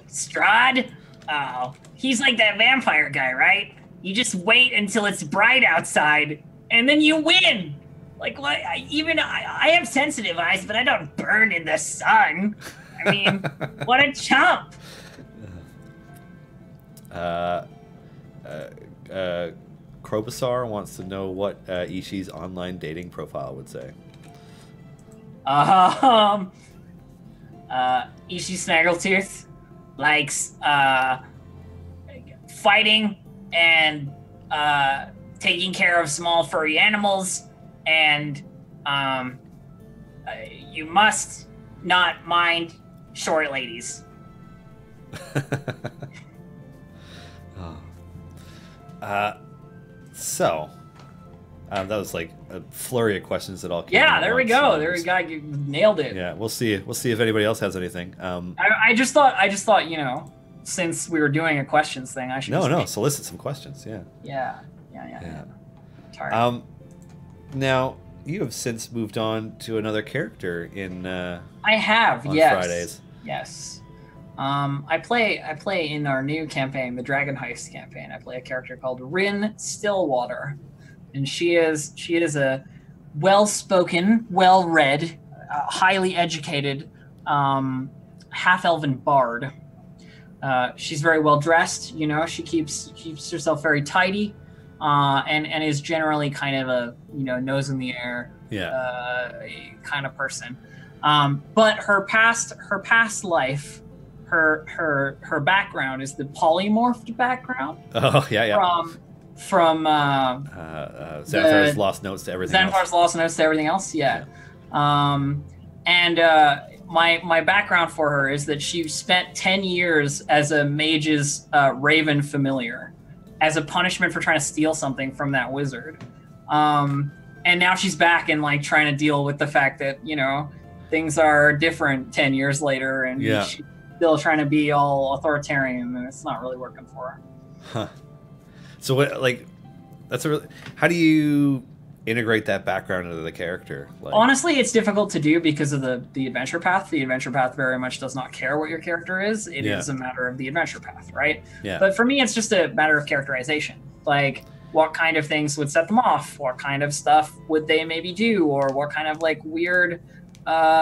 Strahd? Oh, he's like that vampire guy, right? You just wait until it's bright outside, and then you win. Like, what? I have sensitive eyes, but I don't burn in the sun. I mean, what a chump. Krobasar wants to know what Ishi's online dating profile would say. Ichi Snaggletooth likes fighting and taking care of small furry animals, and you must not mind short ladies. So that was like a flurry of questions that all came. Yeah, there we go. There we go. You nailed it. Yeah, we'll see. We'll see if anybody else has anything. I just thought, you know, since we were doing a questions thing, I should. Solicit some questions. Yeah. Yeah. Sorry. Now you have since moved on to another character in. I have. On yes. Fridays. Yes. I play in our new campaign, the Dragon Heist campaign. I play a character called Rin Stillwater, and she is a well-spoken, well-read, highly educated half-elven bard. She's very well dressed. You know, she keeps herself very tidy, and is generally kind of a, you know, nose in the air kind of person. But her past life. Her background is the polymorphed background. Oh yeah. From Xanathar's Lost Notes to everything. Xanathar's Lost Notes to everything else. Yeah. And my background for her is that she spent 10 years as a mage's raven familiar, as a punishment for trying to steal something from that wizard. And now she's back and like trying to deal with the fact that, you know, things are different 10 years later, and she's still trying to be all authoritarian, and it's not really working for her. Huh. So what, like, how do you integrate that background into the character? Like, honestly, it's difficult to do because of the adventure path. The adventure path very much does not care what your character is. It is a matter of the adventure path, right? Yeah. But for me, it's just a matter of characterization. Like, what kind of things would set them off? What kind of stuff would they maybe do? Or what kind of like weird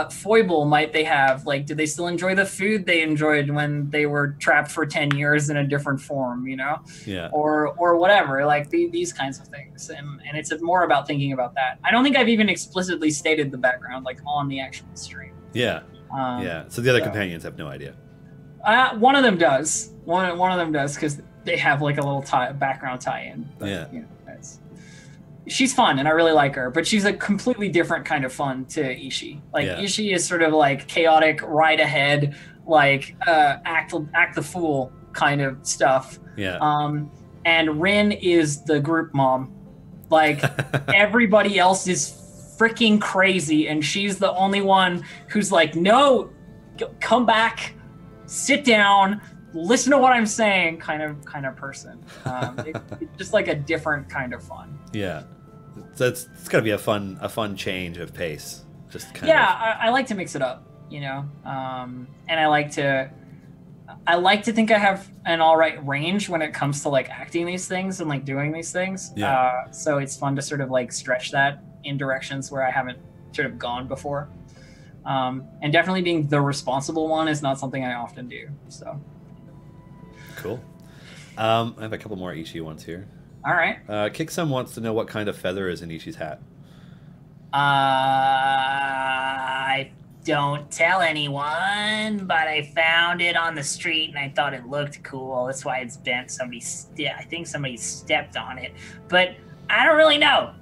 foible might they have? Like, did they still enjoy the food they enjoyed when they were trapped for 10 years in a different form, you know? Yeah. Or whatever, like these kinds of things. And it's more about thinking about that. I don't think I've even explicitly stated the background, like, on the actual stream. Yeah. So the other companions have no idea. One of them does. One of them does, because they have like a little background tie-in. But, you know, she's fun, and I really like her, but she's a completely different kind of fun to Ichi. Like, Ichi is sort of like chaotic, right ahead, like act the fool kind of stuff. Yeah. And Rin is the group mom. Like, everybody else is freaking crazy, and she's the only one who's like, no, come back, sit down, listen to what I'm saying, kind of person. It's just like a different kind of fun. Yeah, so it's got to be a fun change of pace. Just kind of. I like to mix it up, you know, and I like to think I have an all right range when it comes to like acting these things and like doing these things. Yeah. So it's fun to sort of like stretch that in directions where I haven't sort of gone before. And definitely being the responsible one is not something I often do. So. Cool. I have a couple more Ichi ones here. All right. Kicksum wants to know what kind of feather is in Ichi's hat. I don't tell anyone, but I found it on the street and I thought it looked cool. That's why it's bent. I think somebody stepped on it, but I don't really know.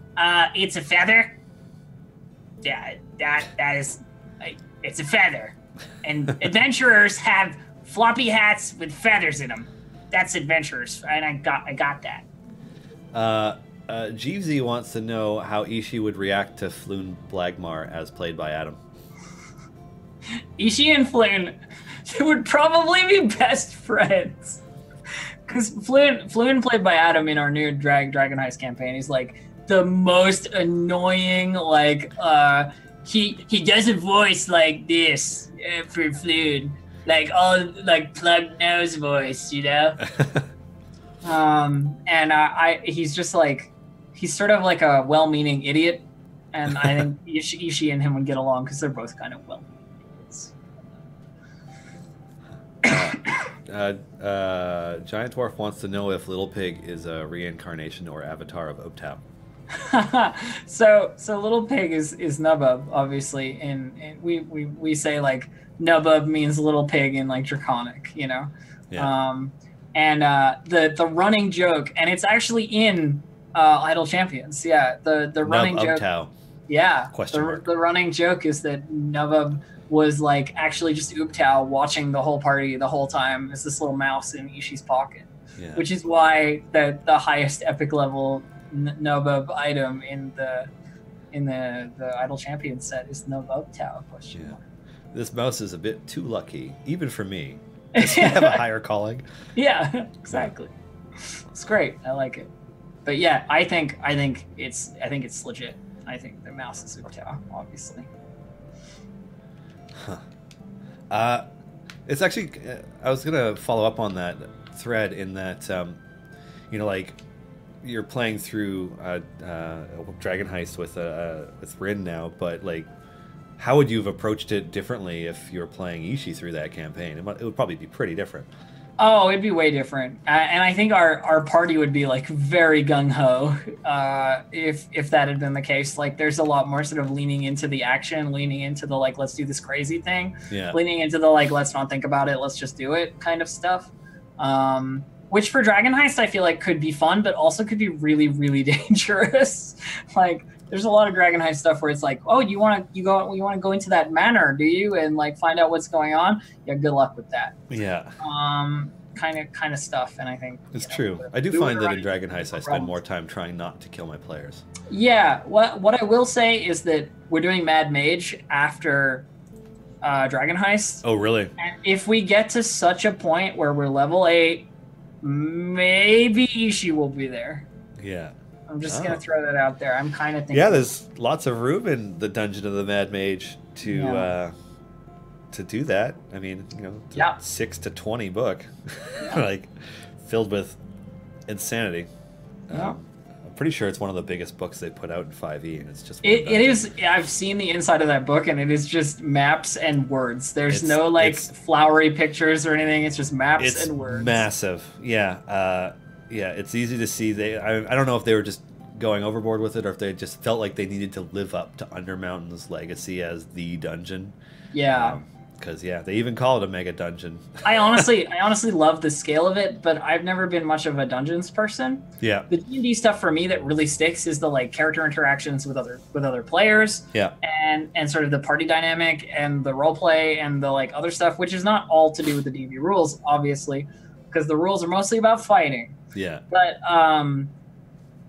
It's a feather. Yeah, that is. It's a feather, and adventurers have floppy hats with feathers in them. That's adventurers, and I got that. Jeevesy wants to know how Ichi would react to Floon Blagmar as played by Adam. Ichi and Floon would probably be best friends, because Floon played by Adam in our new Dragon Heist campaign. He's like the most annoying, like he does a voice like this for Floon. Like all like plug nose voice, you know. He's just like, he's sort of like a well-meaning idiot, and I think Ichi and him would get along because they're both kind of well-meaning idiots. Giant Dwarf wants to know if Little Pig is a reincarnation or avatar of Optap. So Little Pig is Nubub, obviously, and we say like Nubub means little pig in like Draconic, you know. Yeah. And the running joke, and it's actually in Idle Champions. Yeah, the running joke. Uptow. Yeah. Question mark. The running joke is that Nubub was like actually just Ooptao watching the whole party the whole time as this little mouse in Ishi's pocket. Yeah. Which is why the highest epic level Nubub item in the Idle Champions set is Nububtao question mark. This mouse is a bit too lucky, even for me. Does he have a higher calling? Yeah, exactly. It's great. I like it. But yeah, I think it's legit. I think the mouse is Ooptao, obviously. Huh. It's actually, I was gonna follow up on that thread in that, you know, like you're playing through Dragon Heist with Rin now, but like, how would you have approached it differently if you were playing Ishi through that campaign? It would probably be pretty different. Oh, it'd be way different, and I think our party would be like very gung ho if that had been the case. Like, there's a lot more sort of leaning into the action, leaning into the like let's do this crazy thing, leaning into the like let's not think about it, let's just do it kind of stuff. Which for Dragon Heist I feel like could be fun, but also could be really, really dangerous. Like, there's a lot of Dragon Heist stuff where it's like, oh, you want to go into that manor, do you, and like find out what's going on? Yeah, good luck with that. Yeah. Kind of stuff, and I think it's true. I do find that in Dragon Heist I spend more time trying not to kill my players. Yeah. What I will say is that we're doing Mad Mage after Dragon Heist. Oh, really? And if we get to such a point where we're level 8, maybe Ishi will be there. Yeah. I'm just gonna throw that out there. I'm kind of thinking. Yeah, there's lots of room in the Dungeon of the Mad Mage to do that. I mean, you know, it's a 6 to 20 book, like filled with insanity. Yeah. I'm pretty sure it's one of the biggest books they put out in 5e, and it's just. It is. I've seen the inside of that book, and it is just maps and words. There's no like flowery pictures or anything. It's just maps and words. It's massive. Yeah. Yeah, it's easy to see. I don't know if they were just going overboard with it, or if they just felt like they needed to live up to Undermountain's legacy as the dungeon. Yeah. Because they even call it a mega dungeon. I honestly love the scale of it, but I've never been much of a dungeons person. Yeah. The D&D stuff for me that really sticks is the like character interactions with other players. Yeah. And sort of the party dynamic and the role play and the like other stuff, which is not all to do with the D&D rules, obviously, because the rules are mostly about fighting. Yeah. But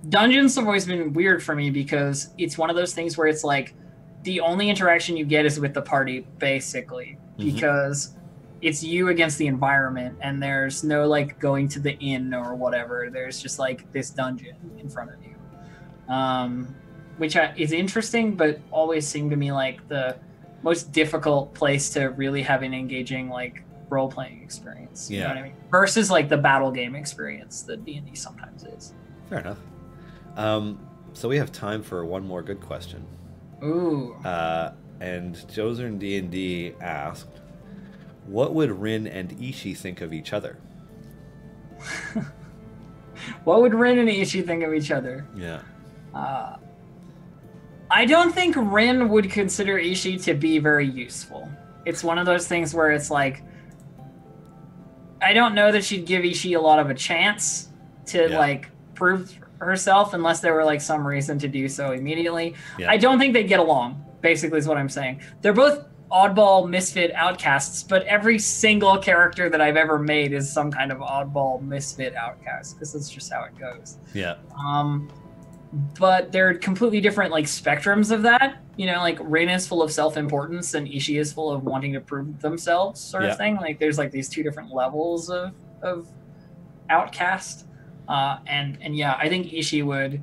dungeons have always been weird for me because it's one of those things where it's like the only interaction you get is with the party, basically, because it's you against the environment, and there's no like going to the inn or whatever. There's just like this dungeon in front of you, which is interesting, but always seemed to me like the most difficult place to really have an engaging like role-playing experience. You know what I mean? Versus like the battle game experience that D&D sometimes is. Fair enough. So we have time for one more good question. Ooh. And Josern D&D asked, what would Rin and Ishi think of each other? What would Rin and Ishi think of each other? Yeah. I don't think Rin would consider Ishi to be very useful. It's one of those things where it's like, I don't know that she'd give Ishi a lot of a chance to like prove herself unless there were like some reason to do so immediately. I don't think they'd get along, basically is what I'm saying. They're both oddball misfit outcasts, but every single character that I've ever made is some kind of oddball misfit outcast, because that's just how it goes. Yeah. But they're completely different like spectrums of that. You know, like Rin is full of self-importance and Ishi is full of wanting to prove themselves, sort of thing. Like there's like these two different levels of outcast. And yeah, I think Ishi would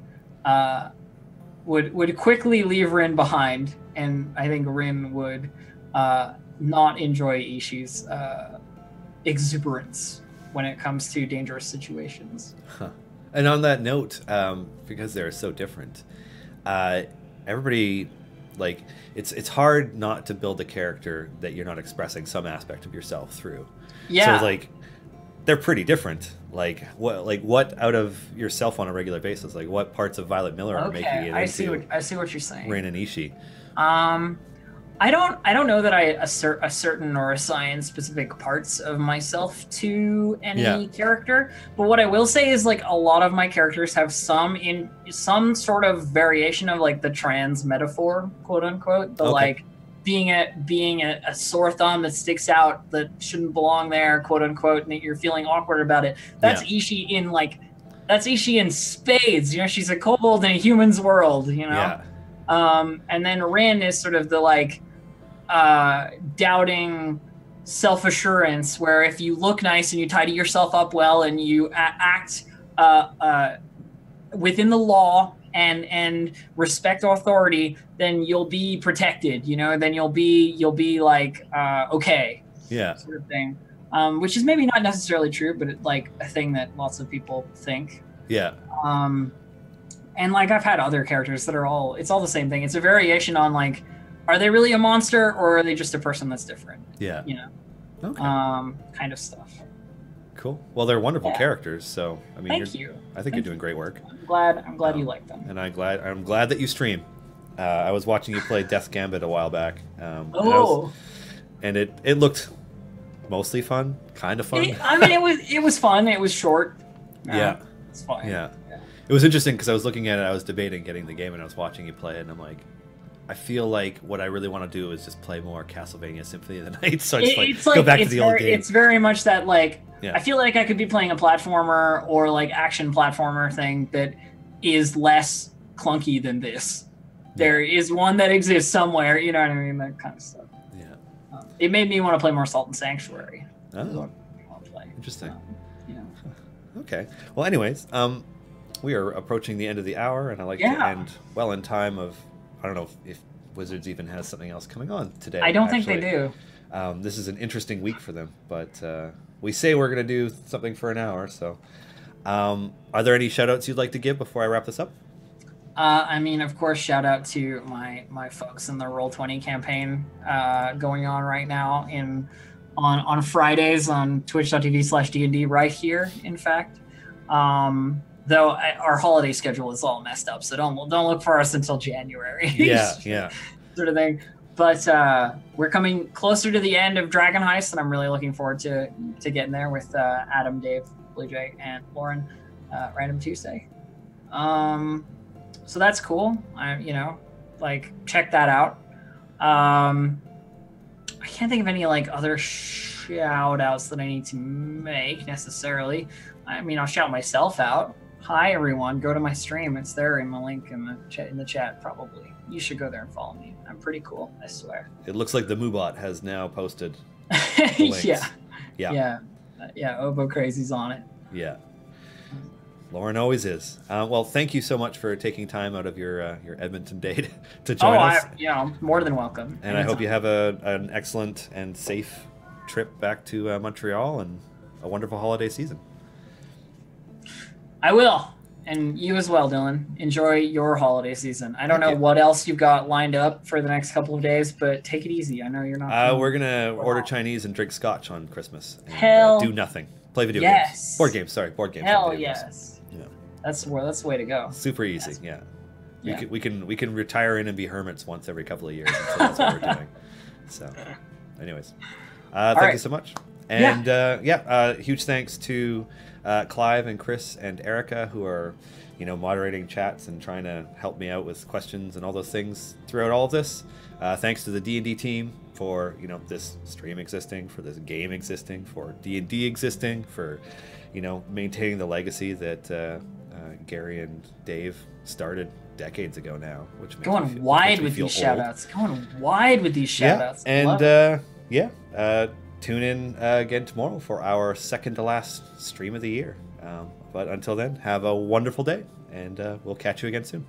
quickly leave Rin behind, and I think Rin would not enjoy Ishi's exuberance when it comes to dangerous situations. Huh. And on that note, because they're so different, everybody, like, it's hard not to build a character that you're not expressing some aspect of yourself through. So like, they're pretty different. Like what out of yourself on a regular basis? Like what parts of Violet Miller are making it I see what you're saying. Rin and Ichi. I don't know that I assert a certain or assign specific parts of myself to any character, but what I will say is like a lot of my characters have some sort of variation of like the trans metaphor, quote unquote, the like being a sore thumb that sticks out that shouldn't belong there, quote unquote, and that you're feeling awkward about it. That's Ichi in spades. You know, she's a kobold in a human's world, you know? And then Rin is sort of the like doubting self-assurance, where if you look nice and you tidy yourself up well and you act within the law and respect authority, then you'll be protected, you know, then you'll be like okay, sort of thing, which is maybe not necessarily true, but it's like a thing that lots of people think. And like I've had other characters that are it's all the same thing. It's a variation on like, are they really a monster or are they just a person that's different? You know, kind of stuff. Cool. Well, they're wonderful characters. So I mean, Thank you. I think you're doing great work. I'm glad you like them. And I'm glad that you stream. I was watching you play Death Gambit a while back. And it looked mostly fun, kind of fun. It was fun. It was short. It's fine. It was interesting because I was looking at it, I was debating getting the game, and I was watching you play it, and I'm like, I feel like what I really want to do is just play more Castlevania Symphony of the Night, so I just go back to the old game. It's very much that, like, I feel like I could be playing a platformer or, like, action platformer thing that is less clunky than this. There is one that exists somewhere, you know what I mean? That kind of stuff. It made me want to play more Salt and Sanctuary. Interesting. Okay. Well, anyways, we are approaching the end of the hour, and I like to end well in time of, I don't know if Wizards even has something else coming on today. I don't think they do. This is an interesting week for them, but we say we're going to do something for an hour, so are there any shout-outs you'd like to give before I wrap this up? I mean, of course, shout out to my folks in the Roll20 campaign going on right now on Fridays on twitch.tv/D&D right here, in fact. Though our holiday schedule is all messed up, so don't look for us until January. Sort of thing. But we're coming closer to the end of Dragon Heist, and I'm really looking forward to getting there with Adam, Dave, Blue Jay, and Lauren. Random Tuesday. So that's cool. Check that out. I can't think of any like other shout outs that I need to make necessarily. I mean, I'll shout myself out. Hi everyone, go to my stream. It's there in the link in the chat probably. You should go there and follow me. I'm pretty cool, I swear. It looks like the Moobot has now posted Obo Crazy's on it. Lauren always is. Well, thank you so much for taking time out of your Edmonton day to join us. More than welcome. And I hope you have an excellent and safe trip back to Montreal and a wonderful holiday season. I will. And you as well, Dylan. Enjoy your holiday season. I don't know what else you've got lined up for the next couple of days, but take it easy. I know you're not. We're going to order Chinese and drink scotch on Christmas. And, do nothing. Play video games. Board games. Hell yes. Yeah. That's the way to go. Super easy. We can retire in and be hermits once every couple of years. So that's what we're doing. So, anyways, thank you so much. And huge thanks to Clive and Chris and Erica, who are, moderating chats and trying to help me out with questions and all those things throughout all of this. Thanks to the D&D team for, this stream existing, for this game existing, for D&D existing, for, maintaining the legacy that Gary and Dave started decades ago now. Which going wide with these shout-outs. And tune in again tomorrow for our second to last stream of the year. But until then, have a wonderful day, and we'll catch you again soon.